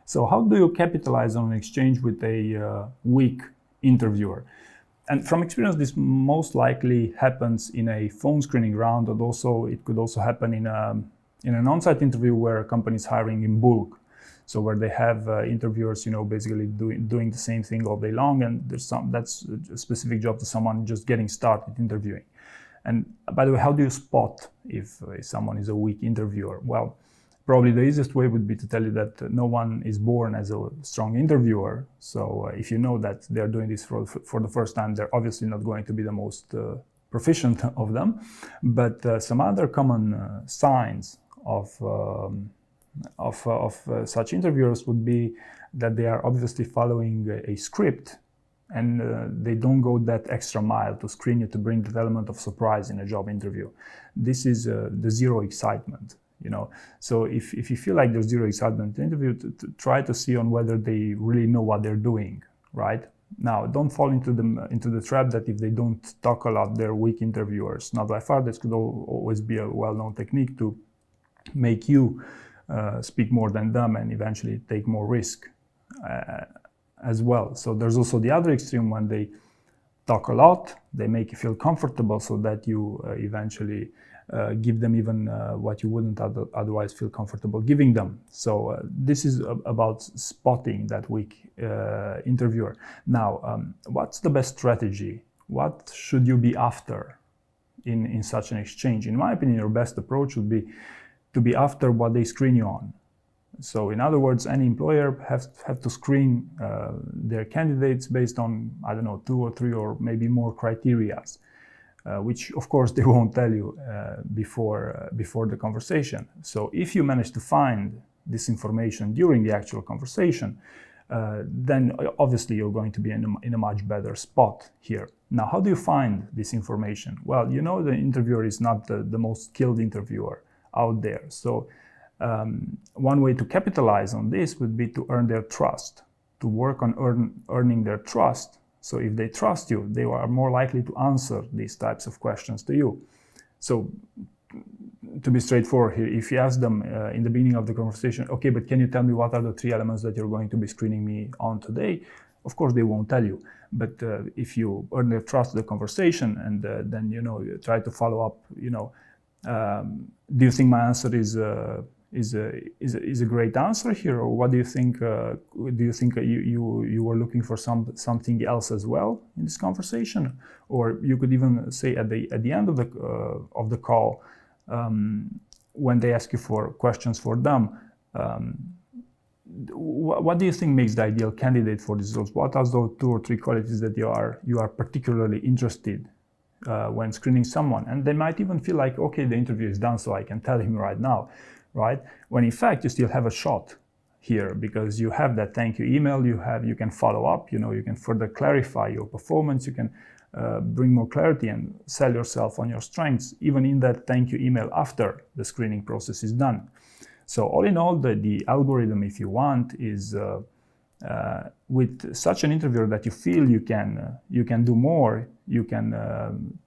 So how do you capitalize on an exchange with a weak interviewer? And from experience, this most likely happens in a phone screening round, but also it could also happen in an on-site interview where a company is hiring in bulk. So where they have interviewers, basically doing the same thing all day long, and that's a specific job to someone just getting started interviewing. And by the way, how do you spot if someone is a weak interviewer? Well, probably the easiest way would be to tell you that no one is born as a strong interviewer. So if you know that they're doing this for the first time, they're obviously not going to be the most proficient of them. But some other common signs of such interviewers would be that they are obviously following a script, and they don't go that extra mile to screen you, to bring the element of surprise in a job interview. This is the zero excitement. So if you feel like there's zero excitement in the interview, to try to see on whether they really know what they're doing, right? Now, don't fall into the trap that if they don't talk a lot, they're weak interviewers. Not by far. This could always be a well-known technique to make you speak more than them and eventually take more risk as well. So there's also the other extreme when they talk a lot, they make you feel comfortable so that you eventually give them even what you wouldn't otherwise feel comfortable giving them. So this is about spotting that weak interviewer. Now, what's the best strategy? What should you be after in such an exchange? In my opinion, your best approach would be to be after what they screen you on. So in other words, any employer have to screen their candidates based on, 2 or 3 or maybe more criterias. Which of course they won't tell you before the conversation. So if you manage to find this information during the actual conversation, then obviously you're going to be in a much better spot here. Now, how do you find this information? Well, the interviewer is not the most skilled interviewer out there. So one way to capitalize on this would be to earn their trust, to work on earning their trust. So if they trust you, they are more likely to answer these types of questions to you. So to be straightforward here, if you ask them in the beginning of the conversation, okay, but can you tell me what are the 3 elements that you're going to be screening me on today? Of course, they won't tell you. But if you earn their trust, the conversation, and then, you try to follow up, do you think my answer is a great answer here, or what do you think? Do you think you were looking for something else as well in this conversation? Or you could even say at the end of the call, when they ask you for questions for them, what do you think makes the ideal candidate for these roles? What are those 2 or 3 qualities that you are particularly interested when screening someone? And they might even feel like, okay, the interview is done, so I can tell him right now. Right? When in fact you still have a shot here, because you have that thank you email, you can follow up, you can further clarify your performance, you can bring more clarity and sell yourself on your strengths, even in that thank you email after the screening process is done. So all in all, the algorithm, if you want, is with such an interviewer that you feel you can do more, you can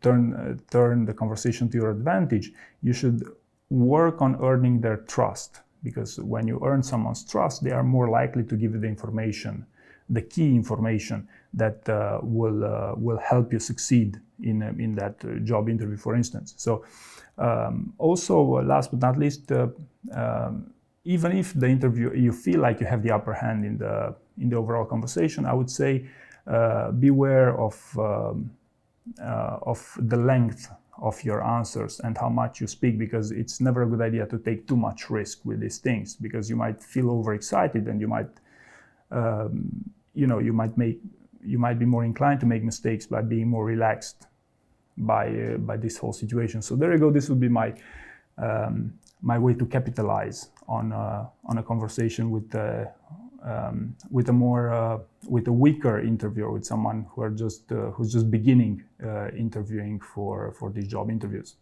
turn the conversation to your advantage. You should work on earning their trust, because when you earn someone's trust, they are more likely to give you the information, the key information that will help you succeed in that job interview, for instance. So also, last but not least, even if the interview you feel like you have the upper hand in the overall conversation, I would say beware of the length of your answers and how much you speak, because it's never a good idea to take too much risk with these things, because you might feel overexcited and you might be more inclined to make mistakes by being more relaxed by this whole situation. So there you go. This would be my way to capitalize on a conversation with a weaker interviewer, with someone who's just beginning interviewing for these job interviews.